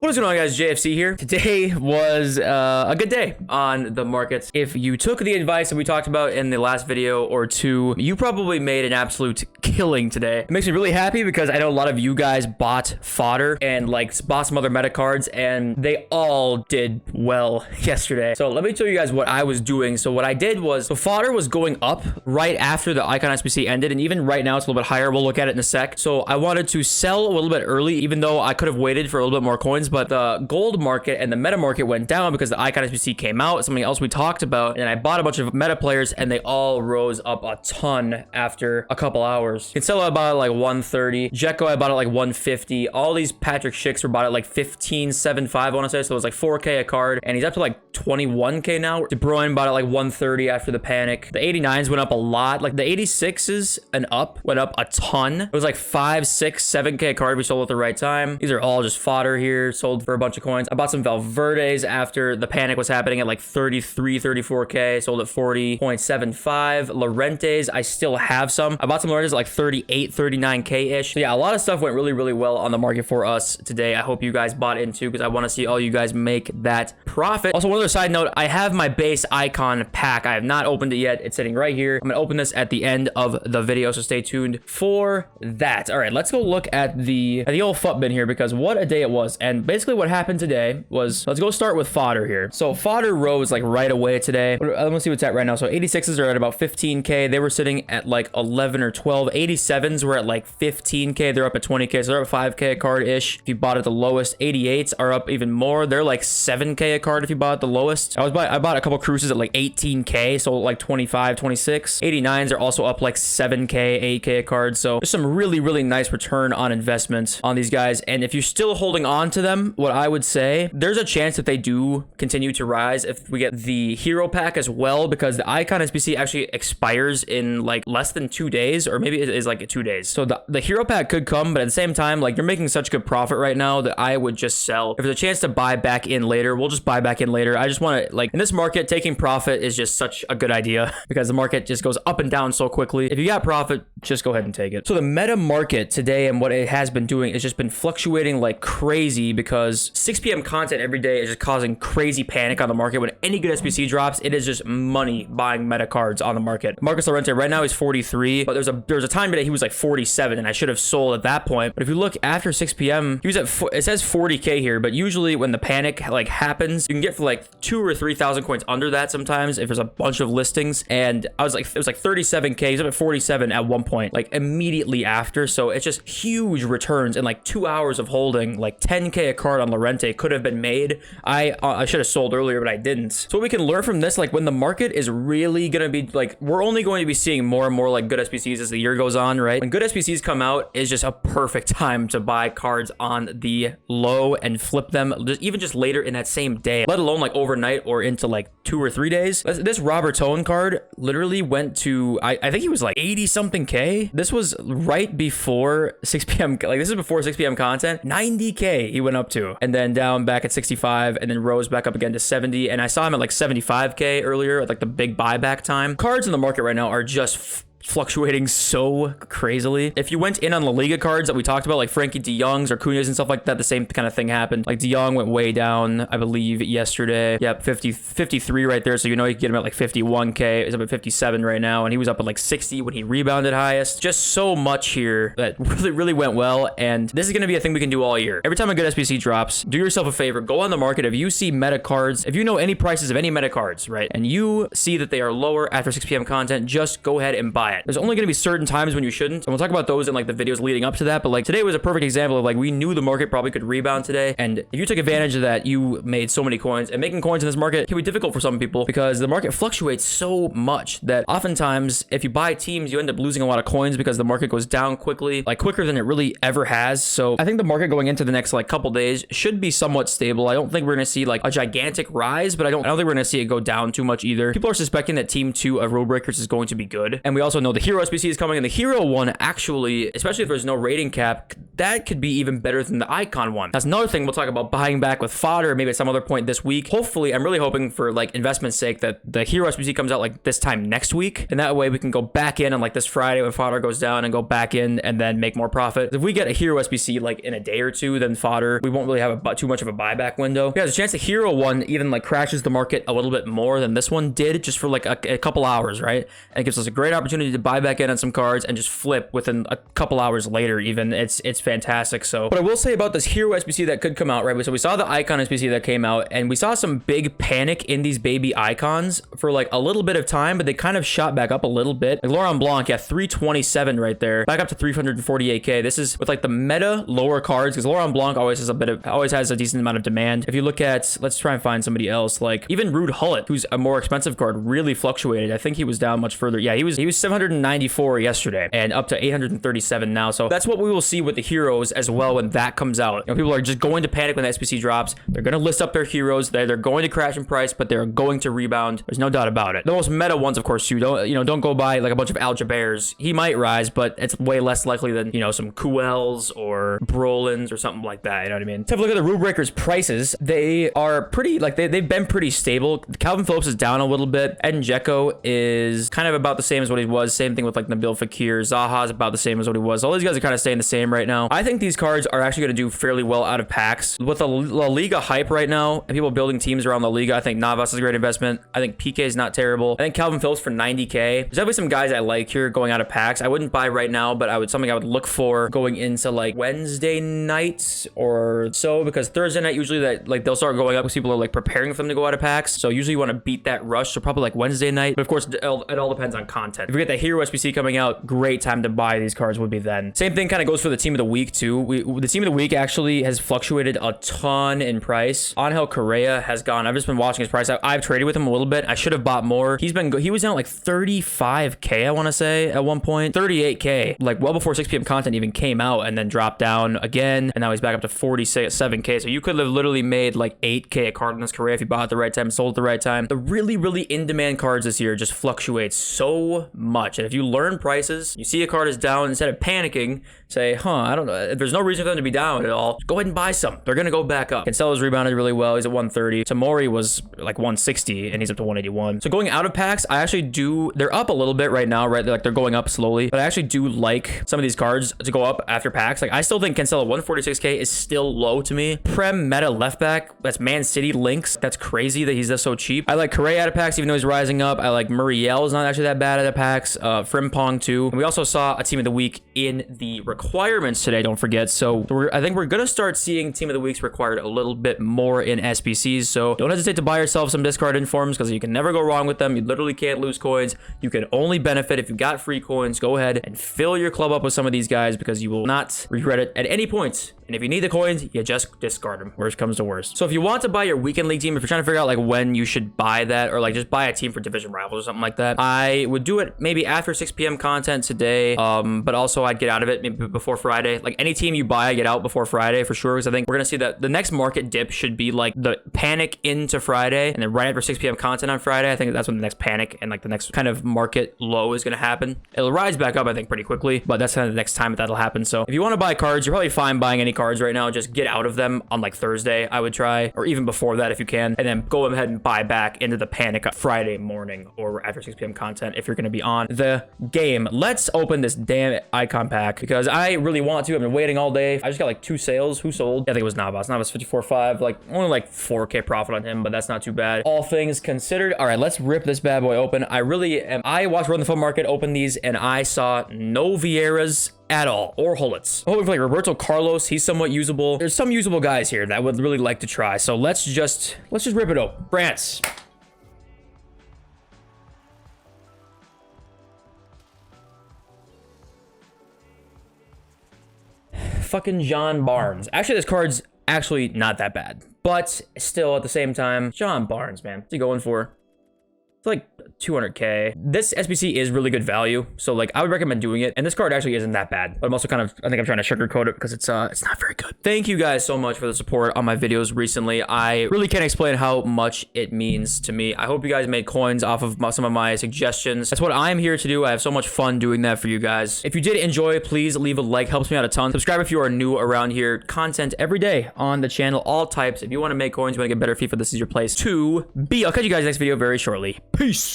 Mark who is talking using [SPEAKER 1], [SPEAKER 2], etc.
[SPEAKER 1] What is going on, guys? JFC here. Today was a good day on the markets. If you took the advice that we talked about in the last video or two, you probably made an absolute killing today. It makes me really happy because I know a lot of you guys bought fodder and like bought some other meta cards, and they all did well yesterday. So let me tell you guys what I was doing. So what I did was, so fodder was going up right after the icon SBC ended, and even right now it's a little bit higher. We'll look at it in a sec. So I wanted to sell a little bit early, even though I could have waited for a little bit more coins. But the gold market and the meta market went down because the icon SBC came out, something else we talked about, and I bought a bunch of meta players and they all rose up a ton after a couple hours. Cancelo I bought at like 130, Jekko I bought at like 150, all these Patrick Schicks were bought at like 15.75, I want to say, so it was like 4k a card, and he's up to like 21k now. De Bruyne bought at like 130 after the panic. The 89s went up a lot, like the 86s and up went up a ton. It was like 5, 6, 7k a card we sold at the right time. These are all just fodder here, sold for a bunch of coins. I bought some Valverdes after the panic was happening at like 33, 34k, sold at 40.75. Llorentes, I still have some. I bought some Llorentes at like 38, 39k-ish. So yeah, a lot of stuff went really, really well on the market for us today. I hope you guys bought into, because I want to see all you guys make that profit. Also, one other side note, I have my base icon pack. I have not opened it yet. It's sitting right here. I'm gonna open this at the end of the video, so stay tuned for that. All right, let's go look at the old FUT bin here, because what a day it was. And basically what happened today was, let's go start with fodder here. So fodder rose like right away today. Let me see what's at right now. So 86s are at about 15k. They were sitting at like 11 or 12. 87s were at like 15k. They're up at 20k, so they're at 5k a card ish if you bought at the lowest. 88s are up even more. They're like 7k a card if you bought at the lowest. I bought a couple cruises at like 18k, so like 25, 26. 89s are also up like 7k, 8k a card. So there's some really, really nice return on investment on these guys. And if you're still holding on to them, what I would say, there's a chance that they do continue to rise if we get the hero pack as well, because the icon SBC actually expires in like less than 2 days, or maybe it is like 2 days. So the hero pack could come, but at the same time, like, you're making such good profit right now that I would just sell. If there's a chance to buy back in later, we'll just buy back in later. I just want to, like, in this market, taking profit is just such a good idea because the market just goes up and down so quickly. If you got profit, just go ahead and take it. So the meta market today and what it has been doing is just been fluctuating like crazy, because 6 p.m. content every day is just causing crazy panic on the market. When any good SBC drops, it is just money buying meta cards on the market. Marcus Llorente right now is 43, but there's a time today he was like 47, and I should have sold at that point. But if you look after 6 p.m., he was at it says 40k here, but usually when the panic like happens, you can get for like 2,000 or 3,000 coins under that sometimes if there's a bunch of listings. And I was like, it was like 37k. He's up at 47 at one point, like immediately after. So it's just huge returns in like 2 hours of holding. Like 10k a card on Llorente could have been made. I should have sold earlier, but I didn't. So what we can learn from this, like, when the market is really gonna be like, we're only going to be seeing more and more like good SBCs as the year goes on, right? When good SBCs come out, is just a perfect time to buy cards on the low and flip them, even just later in that same day, let alone like overnight or into like 2 or 3 days. This Robertone card literally went to, I think he was like 80 something k. This was right before 6 p.m. Like, this is before 6 p.m. content. 90k he went up to, and then down back at 65, and then rose back up again to 70. And I saw him at like 75k earlier at like the big buyback time. Cards in the market right now are just fluctuating so crazily. If you went in on La Liga cards that we talked about, like Frankie de Jongs or Cunha's and stuff like that, the same kind of thing happened. Like de Jong went way down, I believe, yesterday. Yep, 53 right there. So you know you can get him at like 51k. He's up at 57 right now, and he was up at like 60 when he rebounded highest. Just so much here that really, really went well. And this is going to be a thing we can do all year. Every time a good SBC drops, do yourself a favor, go on the market. If you see meta cards, if you know any prices of any meta cards, right, and you see that they are lower after 6 p.m. content, just go ahead and buy it. There's only going to be certain times when you shouldn't, and we'll talk about those in like the videos leading up to that. But like today was a perfect example of like, we knew the market probably could rebound today, and if you took advantage of that, you made so many coins. And making coins in this market can be difficult for some people because the market fluctuates so much that oftentimes if you buy teams, you end up losing a lot of coins because the market goes down quickly, like quicker than it really ever has. So I think the market going into the next like couple days should be somewhat stable. I don't think we're going to see like a gigantic rise, but I don't think we're going to see it go down too much either. People are suspecting that team 2 of Rulebreakers is going to be good, and we also also know the Hero SBC is coming, and the Hero one actually, especially if there's no rating cap, that could be even better than the Icon one. That's another thing we'll talk about buying back with fodder, maybe at some other point this week. Hopefully, I'm really hoping for like investment's sake that the Hero SBC comes out like this time next week, and that way we can go back in on like this Friday when fodder goes down and go back in and then make more profit. If we get a Hero SBC like in a day or two, then fodder, we won't really have too much of a buyback window. Yeah, there's a chance the Hero one even like crashes the market a little bit more than this one did, just for like a couple hours, right? And it gives us a great opportunity to buy back in on some cards and just flip within a couple hours later even. It's fantastic. So, but I will say about this Hero SBC that could come out, right? So we saw the Icon SBC that came out, and we saw some big panic in these baby icons for like a little bit of time, but they kind of shot back up a little bit. Like Laurent Blanc, yeah, 327 right there, back up to 348k. This is with like the meta lower cards, because Laurent Blanc always has a decent amount of demand. If you look at, let's try and find somebody else, like even Rude Hullet, who's a more expensive card, really fluctuated. I think he was down much further. Yeah, he was 794 yesterday and up to 837 now. So that's what we will see with the heroes as well when that comes out. You know, people are just going to panic when the SBC drops. They're going to list up their heroes. They're going to crash in price, but they're going to rebound. There's no doubt about it. The most meta ones, of course, too. Don't go buy like a bunch of Algebairs. He might rise, but it's way less likely than, you know, some Kuels or Brolins or something like that. You know what I mean? Let's have a look at the Rulebreakers prices. They are pretty, like they've been pretty stable. Calvin Phillips is down a little bit. Eden Dzeko is kind of about the same as what he was. Same thing with like Nabil Fekir. Zaha is about the same as what he was. All these guys are kind of staying the same right now. I think these cards are actually going to do fairly well out of packs. With the La Liga hype right now and people building teams around La Liga, I think Navas is a great investment. I think PK is not terrible. I think Calvin Phillips for 90k. There's definitely some guys I like here going out of packs. I wouldn't buy right now, but something I would look for going into like Wednesday night or so, because Thursday night usually that like they'll start going up because people are like preparing for them to go out of packs. So usually you want to beat that rush. So probably like Wednesday night. But of course, it all depends on content. If we get that Hero SBC coming out, great time to buy these cards would be then. Same thing kind of goes for the team of the week too. The team of the week actually has fluctuated a ton in price. Angel Correa has gone. I've just been watching his price. I've traded with him a little bit. I should have bought more. He was down like 35k, I want to say at one point, 38k, like well before 6 p.m. content even came out, and then dropped down again, and now he's back up to 47k. So you could have literally made like 8k a card on this Correa if you bought at the right time, sold at the right time. The really in-demand cards this year just fluctuate so much, and if you learn prices, you see a card is down, instead of panicking, say, I don't know, if there's no reason for them to be down at all, go ahead and buy some. They're gonna go back up. Cancelo's rebounded really well. He's at 130. Tamori was like 160 and he's up to 181. So going out of packs, I actually do, they're up a little bit right now, right? They're going up slowly, but I actually do like some of these cards to go up after packs. Like I still think Cancelo 146k is still low to me. Prem meta left back, that's Man City links. That's crazy that he's just so cheap. I like Correa out of packs even though he's rising up. I like Muriel is not actually that bad out of packs. Frimpong too. And we also saw a team of the week in the requirements today, don't forget. So I think we're gonna start seeing team of the weeks required a little bit more in SBCs. So don't hesitate to buy yourself some discard informs, because you can never go wrong with them. You literally can't lose coins. You can only benefit if you got free coins. Go ahead and fill your club up with some of these guys, because you will not regret it at any point. And if you need the coins, you just discard them. Worst comes to worst. So if you want to buy your weekend league team, if you're trying to figure out like when you should buy that, or like just buy a team for division rivals or something like that, I would do it maybe after 6 p.m. content today. But also I'd get out of it maybe before Friday. Like any team you buy, get out before Friday for sure, because I think we're gonna see that the next market dip should be like the panic into Friday, and then right after 6 p.m. content on Friday, I think that's when the next panic and like the next kind of market low is gonna happen. It'll rise back up, I think, pretty quickly, but that's kind of the next time that'll happen. So if you want to buy cards, you're probably fine buying any cards right now. Just get out of them on like Thursday, I would try, or even before that if you can, and then go ahead and buy back into the panic Friday morning or after 6 p.m. content if you're going to be on the game. Let's open this damn icon pack because I really want to. I've been waiting all day. I just got like 2 sales. Who sold? Yeah, I think it was Navas. Navas 54.5, like only like 4k profit on him, but that's not too bad, all things considered. All right, let's rip this bad boy open. I watched Run the Phone Market open these, and I saw no Vieiras at all, or Hullets. I'm hoping for like Roberto Carlos. He's somewhat usable. There's some usable guys here that I would really like to try. So let's just rip it open. France. Fucking John Barnes. Actually, this card's actually not that bad, but still at the same time, John Barnes, man. What's he going for? It's like 200k. This SBC is really good value, so like I would recommend doing it. And this card actually isn't that bad, but I'm also kind of, I think I'm trying to sugarcoat it because it's not very good. Thank you guys so much for the support on my videos recently. I really can't explain how much it means to me. I hope you guys made coins off of some of my suggestions. That's what I'm here to do. I have so much fun doing that for you guys. If you did enjoy, please leave a like, helps me out a ton. Subscribe if you are new around here. Content every day on the channel, all types. If you want to make coins, you want to get better FIFA, this is your place to be. I'll catch you guys next video very shortly. Peace.